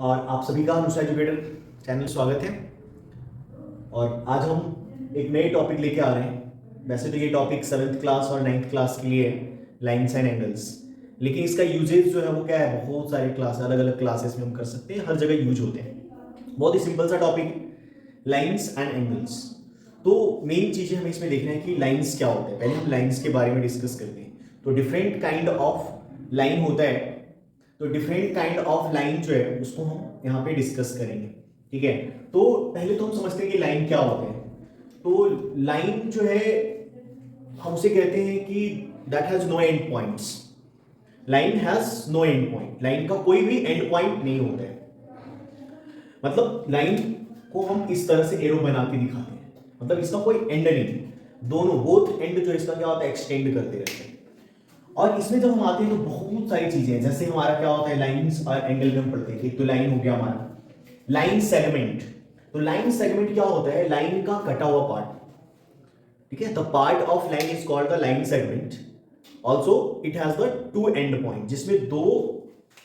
और आप सभी का अनुषा एजुकेटर चैनल स्वागत है। और आज हम एक नए टॉपिक लेके आ रहे हैं। वैसे तो ये टॉपिक 7th क्लास और 9th क्लास के लिए है, लाइन्स एंड एंगल्स, लेकिन इसका यूजेज जो है वो क्या है, बहुत सारे क्लास अलग अलग क्लासेस में हम कर सकते हैं, हर जगह यूज होते हैं। बहुत ही सिंपल सा टॉपिक, लाइन्स एंड एंगल्स। तो मेन चीज़ें हमें इसमें देखना है कि लाइन्स क्या होते हैं। पहले हम लाइन्स के बारे में डिस्कस करते हैं। तो डिफरेंट काइंड ऑफ लाइन होता है, तो डिफरेंट काइंड ऑफ लाइन जो है उसको हम यहाँ पे डिस्कस करेंगे। ठीक है, तो पहले तो हम समझते हैं कि लाइन क्या होते हैं। तो लाइन जो है हम उसे कहते हैं कि that has no end points. Line has no end point, line का कोई भी एंड पॉइंट नहीं होता है। मतलब लाइन को हम इस तरह से एरो बना के दिखाते हैं, मतलब इसका कोई एंड नहीं, दोनों बोथ एंड जो इसका क्या होता है, एक्सटेंड करते रहते हैं। और इसमें जब हम आते हैं तो बहुत सारी चीजें हैं, जैसे हमारा क्या होता है, लाइंस और एंगल में हम पढ़ते हैं। एक तो लाइन हो गया हमारा लाइन सेगमेंट। तो लाइन सेगमेंट क्या होता है, लाइन का कटा हुआ पार्ट। ठीक है, the part of line is called the line segment. Also it has the two and point, जिसमें दो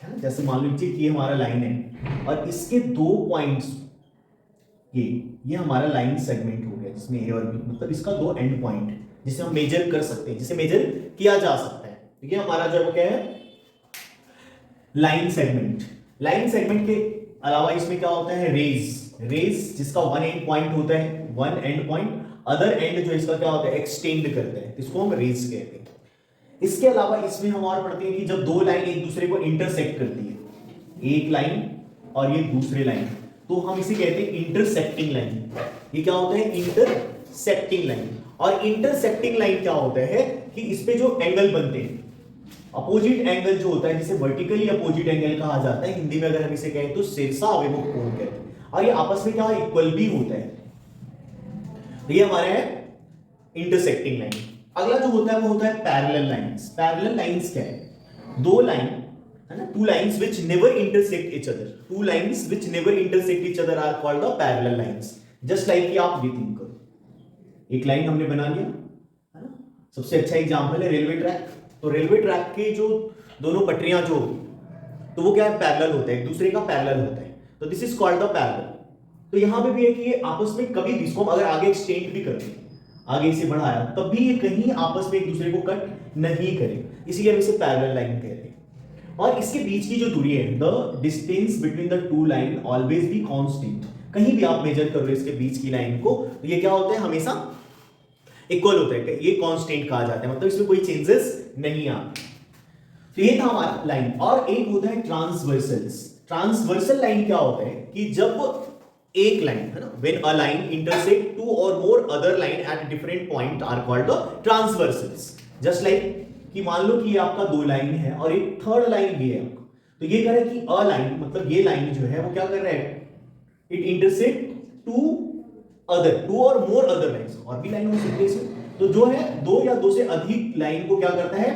है ना, जैसे मान लीजिए कि ये हमारा लाइन है और इसके दो पॉइंट्स, ये हमारा लाइन सेगमेंट हो गया, जिसमें ए और बी, मतलब इसका दो एंड पॉइंट जिसे हम मेजर कर सकते हैं, जिसे मेजर किया जा सकता है। ठीक है, हमारा जो है वो क्या है, लाइन सेगमेंट। लाइन सेगमेंट के अलावा इसमें क्या होता है, रेज जिसका वन एंड पॉइंट होता है, one and point, other and जो इसका क्या होता है, एक्सटेंड करता है, इसको हम रेज कहते हैं। इसके अलावा इसमें हम और पढ़ते हैं कि जब दो लाइन एक दूसरे को इंटरसेक्ट करती है, एक लाइन और ये दूसरे लाइन, तो हम इसे कहते हैं इंटरसेक्टिंग लाइन। ये क्या होता है, इंटरसेक्टिंग लाइन। और इंटरसेक्टिंग लाइन क्या होता है कि इस पे जो एंगल बनते हैं, अपोजिट एंगल जो होता है, जिसे वर्टिकली अपोजिट एंगल कहा जाता है, हिंदी में अगर हम इसे कहें तो शीर्षा अभिमुख कोण कहते हैं, और ये आपस में क्या इक्वल भी होता है। तो ये हमारे है इंटरसेक्टिंग लाइन। अगला जो होता है वो होता है पैरेलल लाइंस। पैरेलल लाइंस क्या है, दो लाइन है ना, two lines which never intersect each other, two lines which never intersect each other are called the parallel lines. Just like कि आप ये थिंक करो, एक लाइन हमने बना लिया है ना, सबसे अच्छा एग्जांपल है रेलवे ट्रैक। तो रेलवे ट्रैक के जो दोनों पटरियां जो, तो वो क्या है, पैरेलल होता है, एक दूसरे का पैरेलल होता है, तो this is called the parallel. तो यहां पे भी है कि ये आपस में कभी भी, इसको हम अगर आगे एक्सटेंड भी करते हैं, आगे इसे बढ़ाया, तब भी ये कहीं आपस में एक दूसरे को कट नहीं करे, इसीलिए हम इसे पैरेलल लाइन कहते हैं। और इसके बीच की जो दूरी है, the distance between the two line always be constant. कहीं भी आप मेजर कर रहे हो इसके बीच की लाइन को, तो ये क्या होता है, हमेशा इक्वल होता है, ये कांस्टेंट कहा जाता है, मतलब इसमें कोई चेंजेस नहीं आते। तो ये था हमारा लाइन। और एक होता है ट्रांसवर्सल्स। ट्रांसवर्सल लाइन क्या होता है कि जब एक लाइन है ना, when a line intersect two or more other line at different point are called the transversals. Just like कि मान लो कि ये आपका दो लाइन है और एक थर्ड लाइन भी है, तो ये कह रहा है कि अ लाइन, मतलब ये लाइन जो है वो क्या कर रहा है, it intersect two other, two or more other lines, और भी लाइन हो सकती है इसमें। तो जो है दो या दो से अधिक लाइन को क्या करता है,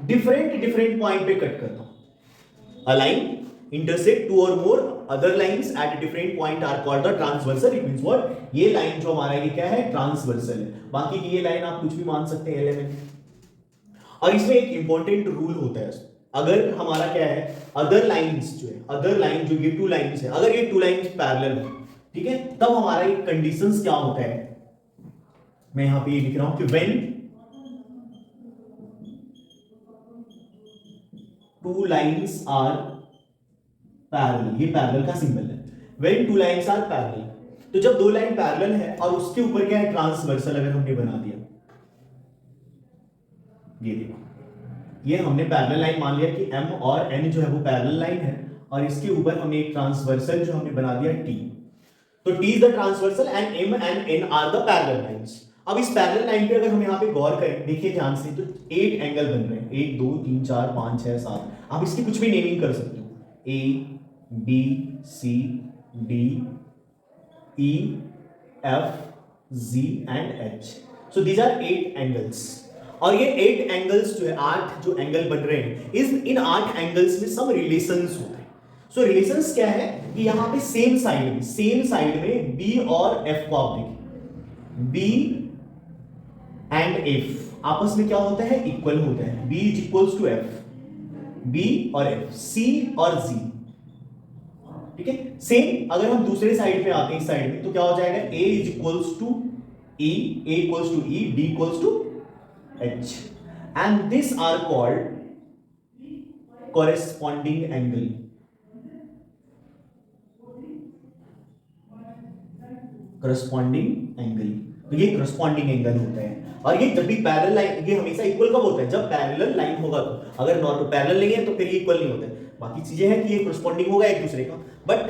डिफरेंट पॉइंट पे कट करता हूं। A line intersect two or more other lines at a different point are called the transversal. It means what, ये लाइन जो हमारा ये क्या है, ट्रांसवर्सल है। बाकी की ये लाइन आप कुछ भी मान सकते हैं एलिमेंट। और इसमें एक इंपॉर्टेंट रूल होता है, अगर हमारा क्या है, अदर लाइंस जो है, अदर लाइन जो ये टू लाइंस है, अगर ये टू लाइंस पैरेलल है, ठीक है, तब हमारा एक कंडीशंस क्या होता है, मैं यहां पे ये लिख रहा हूं कि when two lines are parallel, ये पैरेलल का सिंबल है, when two lines are parallel. तो जब दो लाइन पैरेलल है और उसके ऊपर क्या है, ट्रांसवर्सल अगर हमने बना दिया, ये देखो, ये हमने पैरेलल लाइन मान लिया कि m और n जो है वो पैरेलल लाइन है, और इसके ऊपर हमने एक ट्रांसवर्सल जो हमने बना दिया t। तो t is the transversal and m and n are the parallel lines. अब इस पैरेलल लाइन पे अगर हम यहाँ पे गौर करें, देखिए ध्यान से, तो 8 एंगल बन रहे हैं, 1 2 3 4 5 6 7, आप इसकी कुछ भी नेमिंग कर सकते हो, a B C D E F Z and H. So these are 8 angles. और ये 8 एंगल्स जो है, 8 जो एंगल बन रहे हैं, इन 8 एंगल्स में सम रिलेशंस होते हैं। सो रिलेशंस क्या है कि यहाँ पे सेम साइड में B और F को आप देखिए, B एंड F आपस में क्या होता है, इक्वल होता है, B is equals to F, B और F, C और Z, ठीक है। सेम अगर हम दूसरे साइड पे आते हैं, इस साइड में, तो क्या हो जाएगा, a is equals to e, a equals to e, d equals to h, and this are called corresponding angle। corresponding angle, तो ये corresponding angle होता है। और ये जब भी पैरेलल लाइन, ये हमेशा इक्वल कब होता है, जब पैरेलल लाइन होगा। तो अगर नॉर्मल पैरेलल नहीं है तो फिर ये इक्वल नहीं होता है। बाकी चीजें हैं कि ये corresponding होगा एक दूसरे का, बट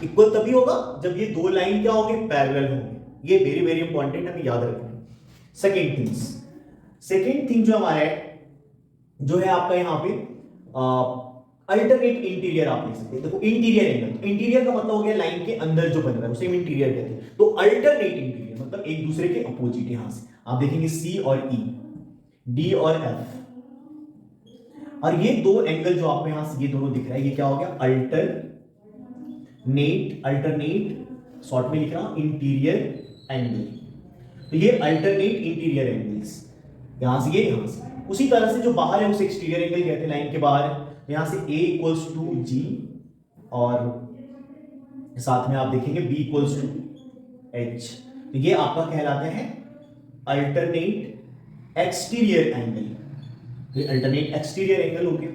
इक्वल तभी होगा जब ये दो लाइन क्या होंगे, पैरेलल होंगे। ये वेरी वेरी इंपॉर्टेंट हमें याद रखना। सेकेंड थिंग जो हमारा है, जो है आपका यहाँ पे अल्टरनेट इंटीरियर आप लिख सकते हैं। देखो इंटीरियर एंगल, तो इंटीरियर का मतलब हो गया लाइन के अंदर जो बन रहा है उसे हम इंटीरियर कहते हैं। तो अल्टरनेट इंटीरियर मतलब एक दूसरे के अपोजिट। यहां से आप देखेंगे सी और ई, डी और एफ, और ये दो एंगल जो आपको यहां से ये दोनों दिख रहा है, ये क्या हो गया, अल्टरनेट शॉर्ट में लिख रहा हूं इंटीरियर एंगल। तो ये अल्टरनेट इंटीरियर एंगल्स, यहां से ये, यहां से। उसी तरह से जो बाहर है उसे एक्सटीरियर एंगल कहते हैं, लाइन के बाहर है। तो यहां से a इक्वल्स टू g, और साथ में आप देखेंगे b इक्वल्स टू h। तो ये आपका कहलाते हैं अल्टरनेट एक्सटीरियर एंगल। तो ये अल्टरनेट एक्सटीरियर एंगल हो गया।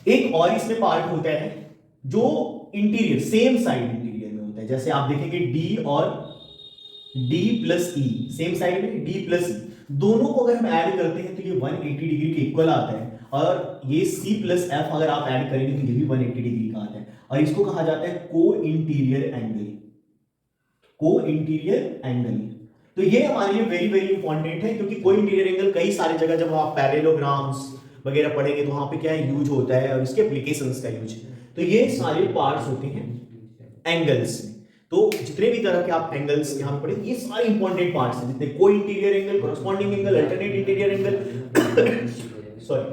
एक और इसमें पार्ट होता है जो इंटीरियर, सेम साइड इंटीरियर में होता है। जैसे आप देखेंगे d और d plus e, same side में d प्लस e, दोनों को अगर हम ऐड करते हैं तो ये 180 डिग्री के इक्वल आता है। और ये C प्लस एफ अगर आप ऐड करेंगे तो ये भी 180 डिग्री का आता है। और इसको कहा जाता है को इंटीरियर एंगल। को इंटीरियर एंगल, तो ये हमारे लिए वेरी वेरी इंपॉर्टेंट है, क्योंकि को इंटीरियर एंगल कई सारी जगह जब आप पैरेललोग्राम्स वगैरह पढ़ेंगे तो वहां पे क्या यूज होता है और इसके एप्लीकेशंस का यूज। तो ये सारे पार्ट्स होते हैं एंगल्स में। तो जितने भी तरह के आप एंगल्स यहां पे पढ़ेंगे, ये सारे इंपॉर्टेंट पार्ट्स हैं, जितने को interior angle, corresponding angle, alternate interior angle, sorry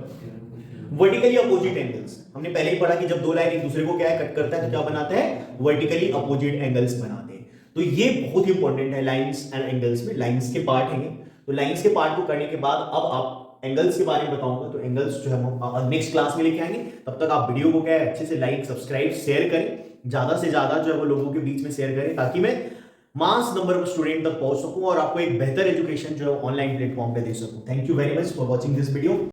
vertically opposite angles. हमने पहले ही पढ़ा कि जब दो लाइन एक दूसरे को क्या है, कट करता है तो क्या बनाता है, वर्टिकली अपोजिट एंगल्स बनाते हैं। तो ये बहुत इंपॉर्टेंट है लाइंस एंड एंगल्स में। लाइंस के पार्ट हैं, तो लाइंस के पार्ट को करने के बाद अब आप एंगल्स के बारे में बताऊंगा। तो एंगल्स जो है हम नेक्स्ट क्लास में लेके आएंगे। तब तक आप वीडियो को क्या है अच्छे से लाइक, सब्सक्राइब, शेयर करें, ज्यादा से ज्यादा जो है वो लोगों के बीच में शेयर करें, ताकि मैं मास नंबर ऑफ स्टूडेंट तक पहुंच सकूं और आपको एक बेहतर एजुकेशन जो है ऑनलाइन प्लेटफॉर्म पे दे सकूं। Thank you very much for watching this video.